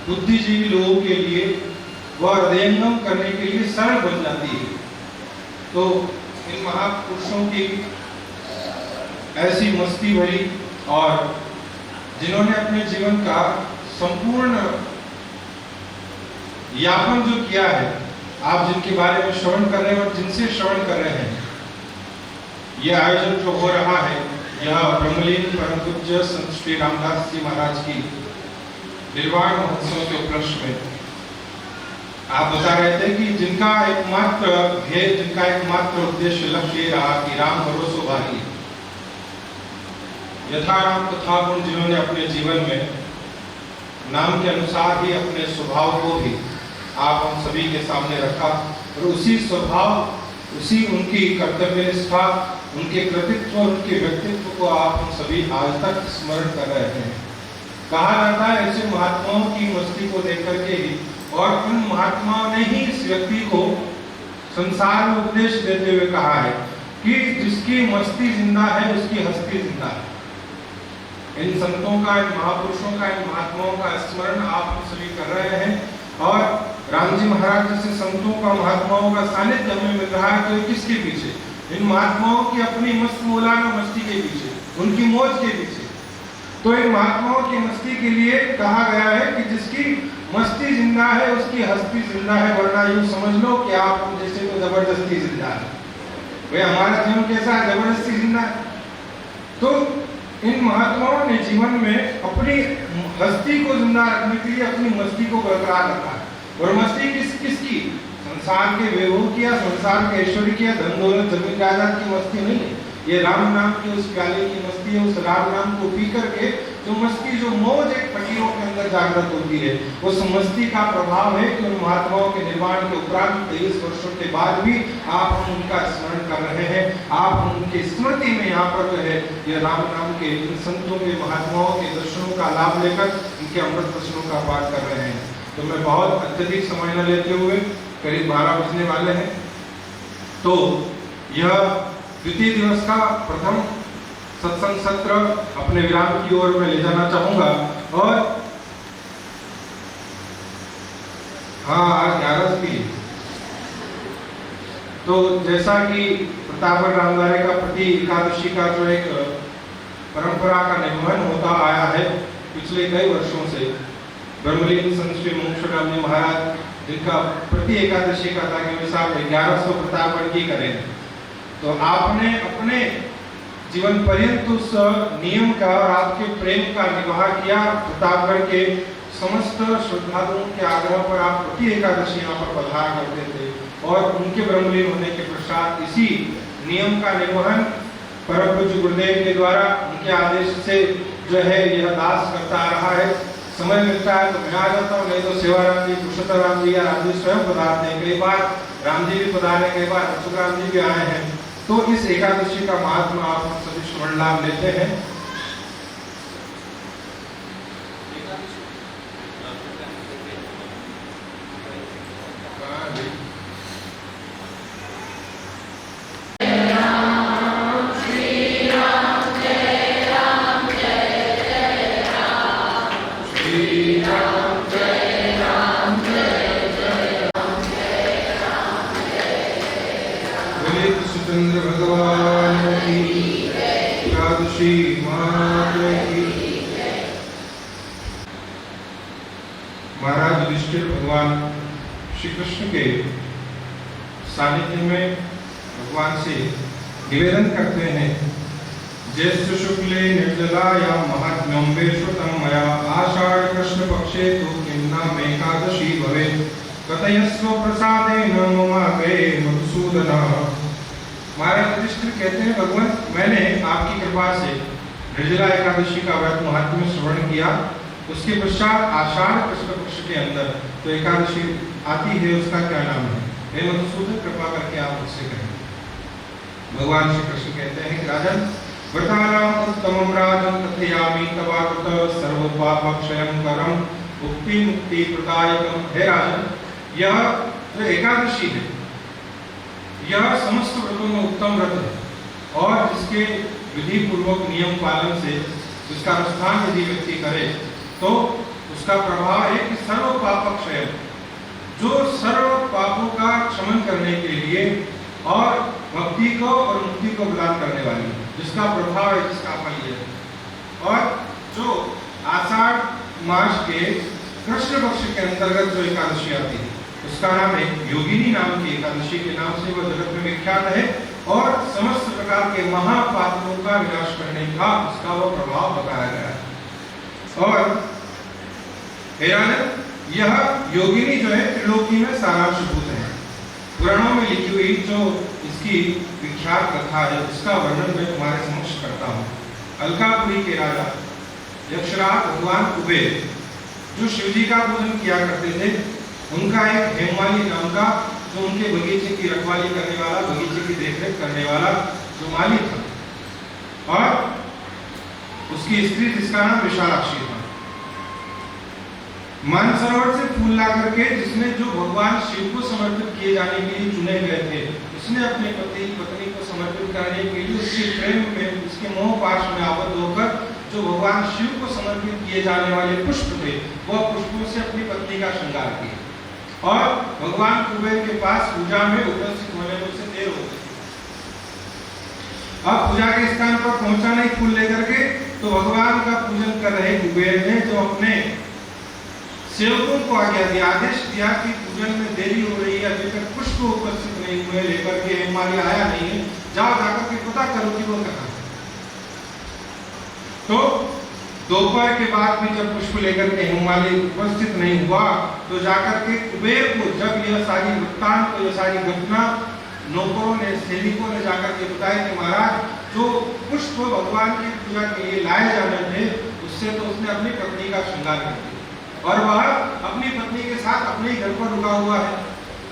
बुद्धिजीवी लोगों के लिए वह हृदयंगम करने के लिए सरल बन जाती है। तो इन महापुरुषों की ऐसी मस्ती भरी, और जिन्होंने अपने जीवन का संपूर्ण यापन जो किया है, आप जिनके बारे में श्रवण कर रहे हैं और जिनसे श्रवण कर रहे हैं, यह आयोजन जो हो रहा है, यह ब्रह्मलीन परम पूज्य संत श्री रामदास जी महाराज की निर्वाण महोत्सव के उपलक्ष्य में आप बता रहे थे कि जिनका एकमात्र ध्येय, जिनका एकमात्र उद्देश्य, लक्ष्य ये रहा कि राम भरोसो भाई, यथा राम तथा गुण, जिन्होंने अपने जीवन में नाम के अनुसार ही अपने स्वभाव को भी आप हम सभी के सामने रखा, और उसी स्वभाव, उसी उनकी कर्तव्य निष्ठा, उनके कृतित्व, उनके व्यक्तित्व को आप हम सभी आज तक स्मरण कर रहे हैं। कहा जाता है ऐसे महात्माओं की मस्ती को देख करके ही, और उन महात्माओं ने ही इस व्यक्ति को संसार में उपदेश देते हुए कहा है कि जिसकी मस्ती जिंदा है उसकी हस्ती जिंदा है। इन संतों का, इन महापुरुषों का, इन महात्माओं का स्मरण आप हम सभी कर रहे हैं, और राम जी महाराज जैसे संतों का, महात्माओं का सानिध्य हमें मिल रहा है। तो किसके पीछे? इन महात्माओं की अपनी मस्त मौलाना मस्ती के पीछे, उनकी मौज के पीछे। तो इन महात्माओं की मस्ती के लिए कहा गया है कि जिसकी मस्ती जिंदा है उसकी हस्ती जिंदा है, वरना यूं समझ लो कि आप जैसे तो जबरदस्ती जिंदा है। भाई हमारा जीवन कैसा है? जबरदस्ती जिंदा है। तो इन महात्माओं ने जीवन में अपनी हस्ती को जिंदा रखने के लिए अपनी मस्ती को बरकरार रखा है। और मस्ती किसकी? संसार के वैभव की, या संसार के ऐश्वर्य की, या धन दौलत जमीन जायदाद की मस्ती नहीं है। ये राम नाम की उस प्याले की मस्ती है, उस राम नाम को पी करके जो मस्ती, जो मौज एक फकीरों के अंदर जागृत होती है, उस मस्ती का प्रभाव है कि उन महात्माओं के निर्वाण के उपरांत 23 वर्षों के बाद भी आप हम उनका स्मरण कर रहे हैं। आप उनकी स्मृति में यहाँ पर जो है ये राम नाम के इन संतों के, महात्माओं के दर्शनों का लाभ लेकर इनके अमृत दर्शनों का पाठ कर रहे हैं। तो मैं बहुत अत्यधिक समय न लेते हुए, करीब 12 बजने वाले हैं, तो यह द्वितीय दिवस का प्रथम सत्संग सत्र अपने विराम की ओर में ले जाना चाहूंगा। और हाँ, आज 11 की, तो जैसा कि प्रतापगढ़ रामद्वारे का प्रति एकादशी का जो एक परंपरा का निर्वहन होता आया है पिछले कई वर्षों से, ब्रह्मलीन संत श्री मोक्षराम जी महाराज जिनका प्रति एकादशी का था कि साहब 1100 प्रतापगढ़ की करें, तो आपने अपने जीवन पर्यंत उस नियम का और आपके प्रेम का निर्वाह किया। प्रतापगढ़ के समस्त श्रद्धालुओं के आग्रह पर आप प्रति एकादशी यहाँ पर पधारा करते थे, और उनके ब्रह्मलीन होने के पश्चात इसी नियम का निर्वहन परम पूज्य गुरुदेव के द्वारा उनके आदेश से जो है यह दास करता आ रहा है। समय मिलता है तो मैं आ जाता हूँ, नहीं तो सेवाराम जी, पुरुषोत्तम राम जी या राम जी स्वयं पधारते हैं। कई बार राम जी भी पधारे, कई बार अशोक जी भी आए हैं। तो इस एकादशी का महात्मा आप सभी स्मरण लाभ लेते हैं। महाराज युधिष्ठिर भगवान श्री कृष्ण के सानिध्य में भगवान से निवेदन करते हैं, ज्येष्ठ शुक्ले निर्जलायां महात्म्यं श्रुतं मया आषाढ़ कृष्ण पक्षे तो किं नाम एकादशी भवेत् कथयस्व प्रसादेन ममापे मधुसूदन। महाराज युधिष्ठिर कहते हैं, भगवान मैंने आपकी कृपा से निर्जला एकादशी का व्रत महात्म्य श्रवण किया, उसके पश्चात आषाढ़ कृष्ण पक्ष के अंदर तो एकादशी आती है, उसका क्या नाम है? हे मधुसूदन, कृपा करके आप मुझसे कहें। भगवान श्री कृष्ण कहते हैं कि राजन, व्रतानाम उत्तमं राजन कथयामि तवाकृत सर्व पापक्षयं करम मुक्ति मुक्ति प्रदायकम। हे राजन, यह जो एकादशी है यह समस्त व्रतों में उत्तम व्रत है और जिसके विधि पूर्वक नियम पालन से जिसका अनुष्ठान यदि व्यक्ति करे तो उसका प्रभाव है कि सर्व पापक्षय, जो सर्व पापों का क्षमन करने के लिए और भक्ति को और मुक्ति को प्रदान करने वाली, जिसका प्रभाव है, जिसका फल है। और जो आषाढ़ मास के कृष्ण पक्ष के अंतर्गत जो एकादशी आती है उसका नाम है योगिनी नाम की एकादशी के नाम से वह जगत में विख्यात है और समस्त प्रकार के महापापों का विनाश करने का उसका वह प्रभाव बताया गया है। और यह योगिनी जो है त्रिलोकी में सारांशभूत है। पुराणों में लिखी हुई जो इसकी विख्यात कथा है उसका वर्णन मैं तुम्हारे समक्ष करता हूँ। अलकापुरी के राजा यक्षराज भगवान कुबेर जो शिवजी का पूजन किया करते थे, उनका एक हेममाली नाम का जो उनके बगीचे की रखवाली करने वाला, बगीचे की देखरेख करने वाला जो माली था और उसकी स्त्री जिसका नाम विशालाक्षी था। मानसरोवर से फूल ला करके जिसने जो भगवान शिव को समर्पित किए जाने के लिए चुने गए थे, उसने अपने पत्नी को समर्पित करने के लिए उसके प्रेम में, उसके मोह पाश में आबद्ध होकर जो भगवान शिव को समर्पित किए जाने वाले पुष्प थे वह पुष्पों से अपनी पत्नी का श्रृंगार किया और भगवान कुबेर के पास पूजा में उपस्थित होने में उसे देर हो गई। अब पूजा के स्थान पर पहुंचा नहीं फूल लेकर के, तो भगवान का पूजन कर रहे कुबेर ने जो अपने सेवकों को आज्ञा दिया, आदेश दिया कि पूजन में देरी हो रही है, अभी तक पुष्प उपस्थित नहीं हुए, लेकर के हेममाली आया नहीं है, जाओ जाकर के पता करो कि वो कहाँ। तो दोपहर के बाद भी जब पुष्प लेकर के हेममाली उपस्थित नहीं हुआ तो जाकर के कुबेर को जब यह सारी वृत्तांत, यह सारी घटना नौकरों ने, सैनिकों ने जाकर के बताया कि महाराज जो पुष्प भगवान की पूजा के लिए लाए जाने थे उससे तो उसने अपनी पत्नी का श्रृंगार कर दिया और वह अपनी पत्नी के साथ अपने ही घर पर रुका हुआ है।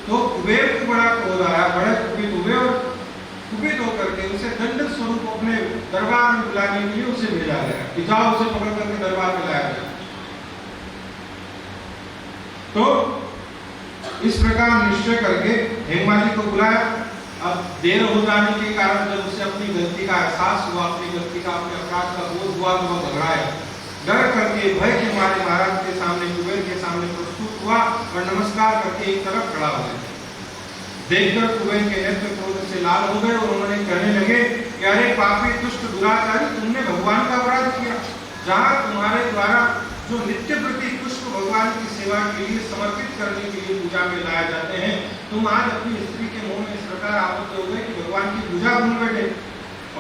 तो कुबेर को बड़ा क्रोध आया, बड़ा कुपित हुए और कुपित होकर के उसे दंड स्वरूप अपने दरबार में बुलाने के लिए उसे भेजा गया कि जाओ उसे पकड़ करके दरबार में लाया गया। तो इस प्रकार निश्चय करके हेममाली को बुलाया। अब देर हो जाने के कारण जब उसे अपनी गलती का एहसास हुआ, अपनी गलती का, अपने अपराध का बोध हुआ तो वह घबराया, डर करके भय के मारे महाराज के सामने, कुबेर के सामने प्रस्तुत हुआ और नमस्कार करके एक तरफ खड़ा हो गया। देखकर कुबेर के नेत्र क्रोध से लाल हो गए और उन्होंने कहने लगे कि अरे पापी दुष्ट दुराचारी, तुमने भगवान का अपराध किया। जहाँ तुम्हारे द्वारा जो नित्य प्रति पुष्प भगवान की सेवा के लिए समर्पित करने के लिए पूजा में लाए जाते हैं, तुम आज अपनी स्त्री के मुंह में इस प्रकार आबद्ध हो गए कि भगवान की पूजा भूल बैठे,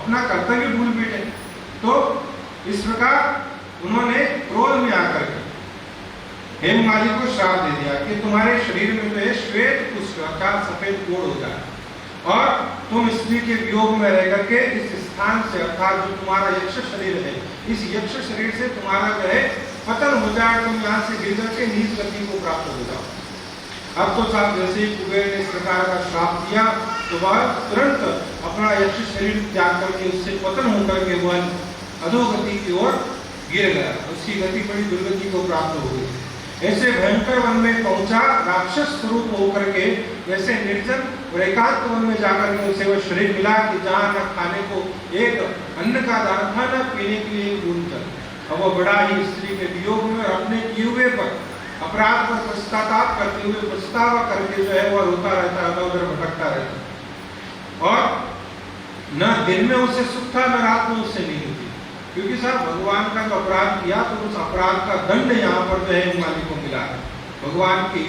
अपना कर्तव्य भूल बैठे। तो इस प्रकार उन्होंने क्रोध में आकर के हेममाली को श्राप दे दिया कि तुम्हारे शरीर में जो है श्वेत पुष्प अर्थात सफेद कोड़ हो जाए और तुम स्त्री के वियोग में रह करके इस स्थान से, अर्थात जो तुम्हारा यक्ष शरीर है, इस यक्ष शरीर से तुम्हारा जो है पतन हो जाए, तुम यहाँ से गिर करके नीच गति को प्राप्त हो जाओ। अब तो साहब जैसे ही कुबेर ने इस प्रकार का श्राप दिया तो वह तुरंत अपना यक्ष शरीर त्याग करके उससे पतन होकर के वह अधोगति की ओर गिर गया, उसकी गति बड़ी दुर्गति को प्राप्त हो गई। ऐसे भयंकर वन में पहुंचा, राक्षस स्वरूप होकर के जैसे निर्जन और एकांत वन में जाकर के उसे वह शरीर मिला कि जहाँ न खाने को एक अन्न का दाना था, न पीने के लिए एक बूंद जल। अब वह बड़ा ही स्त्री के वियोग में अपने किए हुए पर अपराध पर पश्चाताप करते हुए पछतावा करके जो है वह रोता रहता, इधर भटकता रहता और न दिन में उसे सुख था, न रात में उससे नींद थी, क्योंकि साहब भगवान का जो अपराध किया तो उस अपराध का दंड यहाँ पर जो है हेममाली को मिला। भगवान की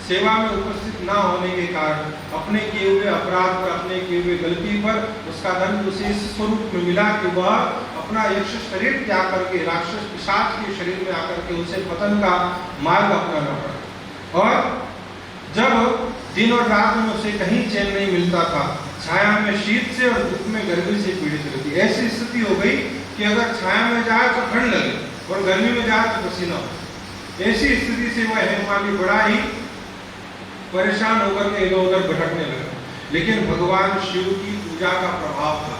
सेवा में उपस्थित ना होने के कारण अपने किए हुए अपराध पर, अपने किए हुए गलती पर उसका दंड उसे इस स्वरूप में मिला कि वह अपना यक्ष शरीर त्याग करके राक्षस पिशाच के शरीर में आकर के उसे पतन का मार्ग अपनाना पड़ा। और जब दिन और रात में उसे कहीं चैन नहीं मिलता था, छाया में शीत से और धूप में गर्मी से पीड़ित रहती। ऐसी स्थिति हो गई कि अगर छाया में जाए तो ठंड लगे और गर्मी में जाए तो पसीना हो। ऐसी स्थिति से वह हेममालिनी बड़ा ही परेशान होकर के इधर उधर भटकने लगा। लेकिन भगवान शिव की पूजा का प्रभाव था।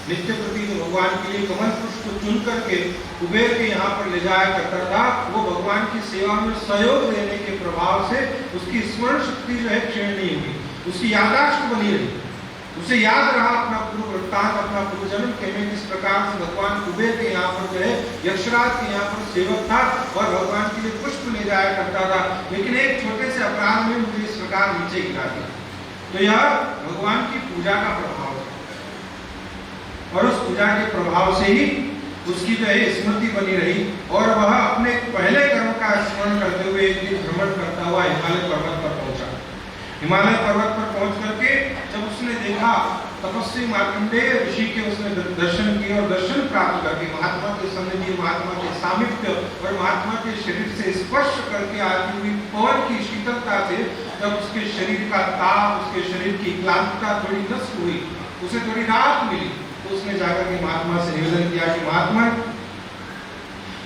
नित्य प्रति भगवान के लिए कमल पुष्प चुन करके कुबेर के यहाँ पर ले जाया करता था। वो भगवान की सेवा में सहयोग देने के प्रभाव से उसकी स्मरण शक्ति जो है क्षीण नहीं हुई, उसकी याददाश्त बनी रही। उसे याद रहा अपना पूर्व वृत्तांत, अपना पूर्व जन्म के में किस प्रकार से भगवान कुबेर के यहाँ पर जो है यक्षराज के यहाँ पर सेवक था और भगवान के लिए पुष्प ले जाया करता था। लेकिन एक छोटे से अपराध में मुझे इस प्रकार नीचे गिरा दिया। तो यह भगवान की पूजा का प्रभाव है और उस पूजा के प्रभाव से ही उसकी जो है स्मृति बनी रही और वह अपने पहले कर्म का स्मरण करते हुए एक दिन भ्रमण करता हुआ हिमालय पर्वत पर पहुंचा। हिमालय पर्वत पर पहुंच करके जब उसने देखा तपस्वी मार्कंडेय ऋषि के उसने दर्शन किए और दर्शन प्राप्त करके महात्मा के सन्निधि, महात्मा के सामिप्य और महात्मा के शरीर से स्पर्श करके आती हुई पवन की शीतलता से जब उसके शरीर का ताप, उसके शरीर की क्लांतता थोड़ी नष्ट हुई, उसे थोड़ी राहत मिली, तो उसने जाकर के महात्मा से निवेदन किया कि महात्मा,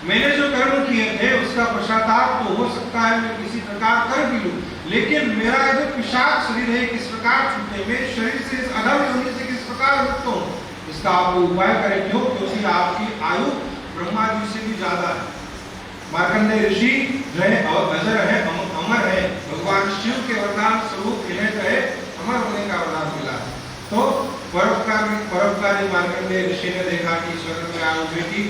मैंने जो कर्म किए थे उसका पश्चाताप तो हो सकता है मैं किसी प्रकार कर भी लूं, लेकिन मेरा जो पिशाच शरीर है किस प्रकार छूटे, मैं शरीर से इस अधम योनि से किस प्रकार मुक्त हूं, इसका आप उपाय करें। क्यों? क्योंकि आपकी आयु ब्रह्मा जी से भी ज्यादा है। मार्कंडेय ऋषि जो है अजर है, अमर है, भगवान शिव के वरदान स्वरूप इन्हें जो है अमर होने का वरदान मिला। तो परोपकारी मार्कंडेय ऋषि ने देखा कि स्वर्ग में आयु बेटी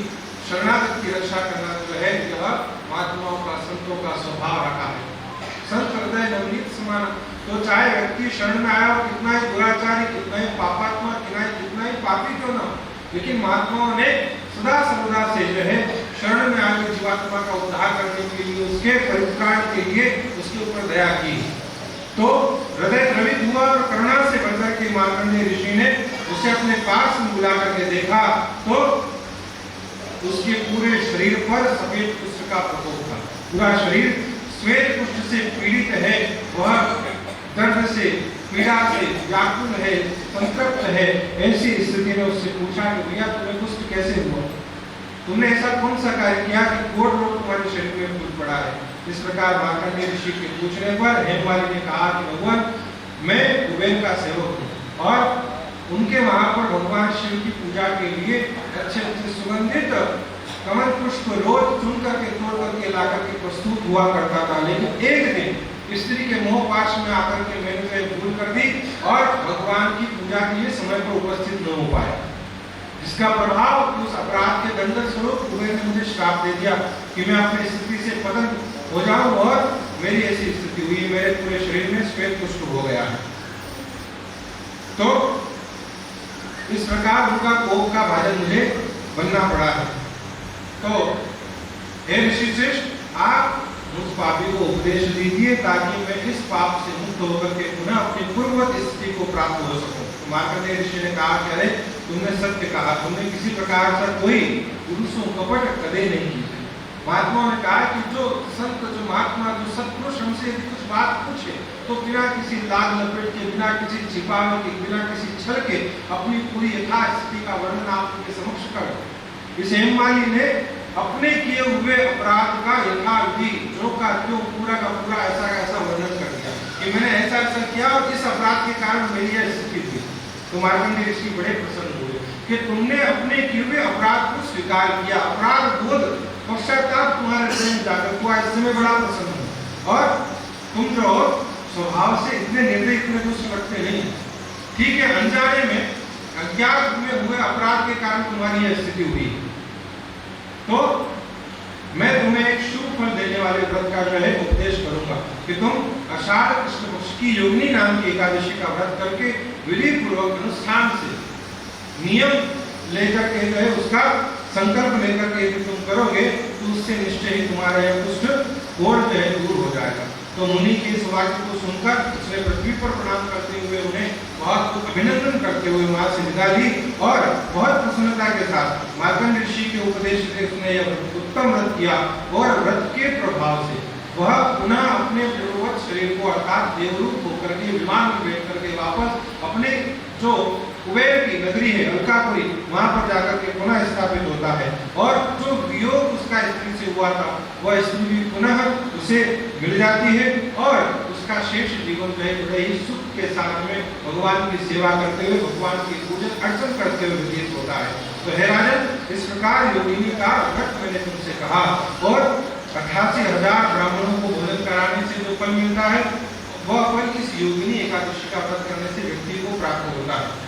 शरणागत की रक्षा करना जो है यह महात्माओं का, संतों का स्वभाव रखा है। संत हृदय नवनीत समान, तो चाहे व्यक्ति शरण में आया और कितना ही दुराचारी, कितना ही पापात्मा, कितना ही पापी क्यों ना, लेकिन महात्माओं ने सदा सर्वदा से जो है शरण में आकर जीवात्मा का उद्धार करने के लिए, उसके परित्राण के लिए उसके ऊपर दया की। तो हृदय द्रवित हुआ और करुणा से बढ़कर के मार्कंडेय ऋषि ने उसे अपने पास में बुला करके देखा तो उसके पूरे शरीर पर सफेद कुष्ठ का प्रकोप था। पूरा शरीर श्वेत कुष्ठ से पीड़ित है, वह दर्द से, पीड़ा से व्याकुल है, संतप्त है। ऐसी स्थिति में उससे पूछा कि भैया तुम्हें कुष्ठ कैसे हुआ, तुमने ऐसा कौन सा कार्य किया कि कोट रोग तुम्हारे शरीर में फूट पड़ा है। इस प्रकार मार्कंडेय ऋषि के पूछने पर हेममालिनी ने कहा कि भगवान, मैं कुबेर का सेवक हूँ और उनके वहां पर भगवान शिव की पूजा के लिए अच्छे अच्छे सुगंधित कमल पुष्प रोज चुन करके तोड़ करके ला करके प्रस्तुत हुआ करता था। लेकिन एक दिन स्त्री के मोह पाश में आकर के मैंने भूल कर दी और भगवान की पूजा के लिए समय पर उपस्थित न हो पाया, जिसका प्रभाव उस अपराध के दंड स्वरूप कुबेर ने मुझे श्राप दे दिया कि मैं अपनी स्थिति से पतन हो जाऊं और मेरी ऐसी स्थिति हुई, मेरे पूरे शरीर में श्वेत कुष्ठ हो गया है। तो इस प्रकार उनका कोप का भाजन मुझे बनना पड़ा है। तो हे ऋषिश्रेष्ठ, आप उस पापी को उपदेश दीजिए ताकि मैं इस पाप से मुक्त होकर के पुनः अपनी पूर्ववत स्थिति को प्राप्त हो सकूं। तो मार्कंडेय ऋषि ने कहा कि अरे तुमने सत्य कहा, तुमने किसी प्रकार से कोई पुरुषों कपट कदे नहीं की। महात्माओं ने कहा कि जो संत, जो महात्मा, जो सत्पुरुष हमसे यदि कुछ बात पूछे तो बिना किसी लाग लपेट के, बिना किसी छिपावे के, बिना किसी छल के अपनी पूरी यथा स्थिति का वर्णन आप उनके समक्ष कर। इस हेममालिनी ने अपने किए हुए अपराध का यथाविधि जो का त्यों पूरा का पूरा ऐसा ऐसा वर्णन कर दिया कि मैंने ऐसा ऐसा किया और इस अपराध के कारण मेरी यह स्थिति हुई। तो मार्कंडेय ऋषि बड़े प्रसन्न हुए कि तुमने अपने किए हुए अपराध को स्वीकार किया, अपराध बोध पश्चाताप तुम्हारे हृदय में जागृत हुआ, इससे मैं बड़ा प्रसन्न हूँ। और तुम जो स्वभाव से इतने निर्दयी, इतने दुष्ट करते नहीं, ठीक है, अनजाने में अज्ञात में हुए अपराध के कारण तुम्हारी यह स्थिति हुई। तो मैं तुम्हें एक शुभ फल देने वाले व्रत का जो है उपदेश करूंगा कि तुम आषाढ़ कृष्ण पक्ष की योगिनी नाम की एकादशी का व्रत करके विधि पूर्वक अनुष्ठान से नियम लेकर के जो है उसका संकल्प लेकर के यदि तुम करोगे तो उससे निश्चय ही तुम्हारा यह कुष्ठ कोढ़ जो है दूर हो जाएगा। तो मुनि के इस वाक्य को सुनकर उसने पृथ्वी पर प्रणाम करते हुए उन्हें बहुत अभिनंदन करते हुए वहां से विदा ली और बहुत प्रसन्नता के साथ मार्कंड ऋषि के उपदेश से उसने यह उत्तम व्रत किया और व्रत के प्रभाव से वह पुनः अपने पूर्ववत शरीर को अर्थात देवरूप होकर के विमान में बैठ करके वापस अपने जो कुबेर की नगरी है अलकापुरी वहां पर जाकर के पुनः स्थापित होता है और जो वियोग उसका स्त्री से हुआ था वह स्त्री भी पुनः उसे मिल जाती है और उसका शेष जीवन जो है बड़े ही सुख के साथ में भगवान की सेवा करते हुए भगवान की पूजन अर्चन करते हुए व्यतीत होता है। तो हे राजन, इस प्रकार योगिनी का व्रत मैंने तुमसे कहा और 88,000 ब्राह्मणों को भोजन कराने से जो फल मिलता है वह फल इस योगिनी एकादशी का व्रत करने से व्यक्ति को प्राप्त होता है।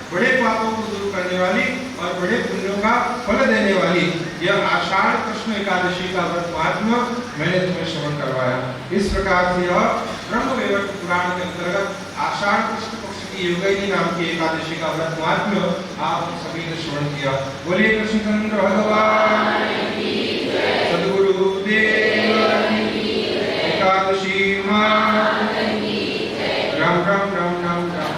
बड़े पापों को दूर करने वाली और बड़े पुण्यों का फल देने वाली यह आषाढ़ कृष्ण एकादशी का व्रत महात्म्य मैंने तुम्हें श्रवण करवाया। इस प्रकार से यह ब्रह्मवैवर्त पुराण के अंतर्गत आषाढ़ कृष्ण पक्ष की योगिनी नाम की एकादशी का व्रत महात्म्य आप सभी ने श्रवण किया। बोलिए कृष्णचंद्र भगवान सद्गुरु देव एकादशी राम राम राम राम राम राम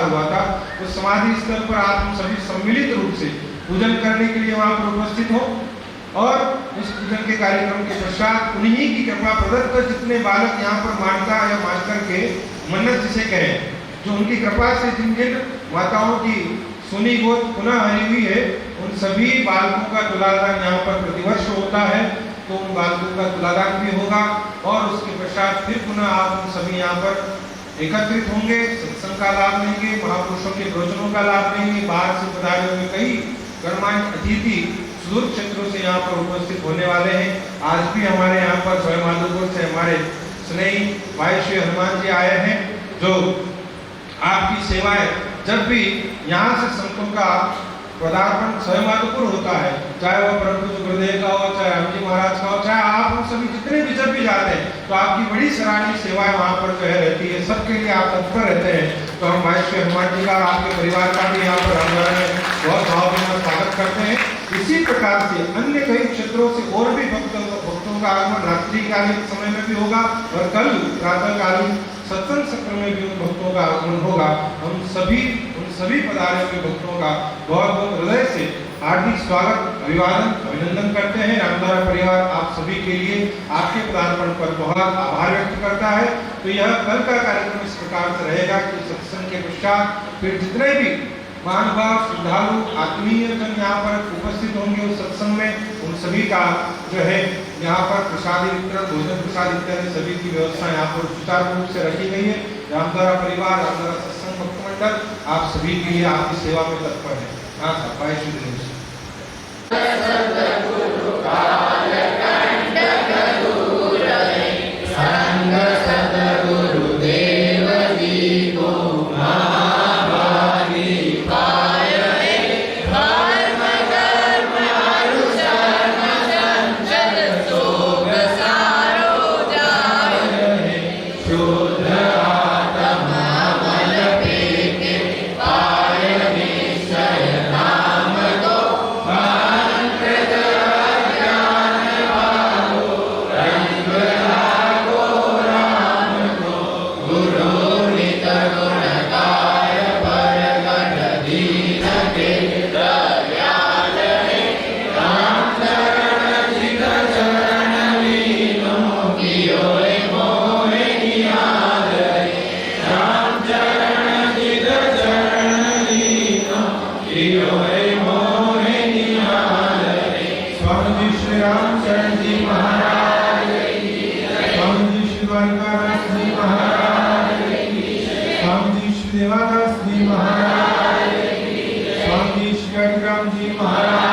हुआ था उस समाधि स्थल पर आप हम सभी सम्मिलित रूप से पूजन करने के लिए वहां पर उपस्थित हो और इस पूजन के कार्यक्रम के पश्चात उन्हीं की कृपा प्रदत्त जितने बालक यहाँ पर मानता या मानकर के मन्नत जिसे कहें, जो उनकी कृपा से जिन जिन माताओं की सुनी गोद पुनः हरी हुई है उन सभी बालकों का तुलादान यहाँ पर प्रतिवर्ष होता है। तो उन बालकों का तुलादान भी होगा और उसके पश्चात फिर पुनः आप हम सभी यहाँ पर एकत्रित होंगे, सत्संग का लाभ लेंगे, महापुरुषों के प्रवचनों का लाभ लेंगे। बाहर से पधारे हुए कई गणमान्य अतिथि सुदूर क्षेत्रों से यहाँ पर उपस्थित होने वाले हैं। आज भी हमारे यहाँ पर स्वयं माधोपुर से हमारे स्नेही भाई श्री हनुमान जी आए हैं, जो आपकी सेवाएं जब भी यहाँ से संतों का पदार्पण स्वयं माधोपुर होता है, चाहे वह परम पूज्य गुरुदेव का हो, चाहे रामजी महाराज का हो, चाहे आप हम सभी जितने भी जब भी जाते हैं तो आपकी बड़ी सराहनीय सेवाएं वहाँ पर जो है रहती है, सबके लिए आप तत्पर रहते हैं। तो हम भाई श्री हनुमान जी का आपके परिवार का भी यहाँ पर हम बहुत भावपूर्ण स्वागत करते हैं। इसी प्रकार से अन्य कई क्षेत्रों से और भी भक्तों का आगमन रात्रिकालीन समय में भी होगा और कल प्रातःकालीन सत्संग सत्र में भी उन भक्तों का आगमन होगा। हम सभी उन सभी पधारे हुए भक्तों का बहुत बहुत हृदय से हार्दिक स्वागत अभिवादन अभिनंदन करते हैं। रामधारा परिवार आप सभी के लिए आपके पदार्पण पर बहुत आभार व्यक्त करता है। तो यह कल का कार्यक्रम इस प्रकार से रहेगा कि सत्संग के पश्चात फिर जितने भी महानुभाव श्रद्धालु आत्मीय जन यहाँ पर उपस्थित होंगे उस सत्संग में, उन सभी का जो है यहाँ पर प्रसादी वितरण, भोजन प्रसाद इत्यादि सभी की व्यवस्था यहाँ पर सुचारू रूप से रखी गई है। रामधारा परिवार, रामधारा सत्संग भक्त मंडल आप सभी के लिए आपकी सेवा में तत्पर है। हाँ साहब, भाई श्री दिनेश। तो स्वामी जी श्री रामचरण जी महाराज स्वामी जी श्री द्वारकादास जी महाराज स्वामी जी श्री देवादास जी महाराज स्वामी जी श्री अडिराम जी महाराज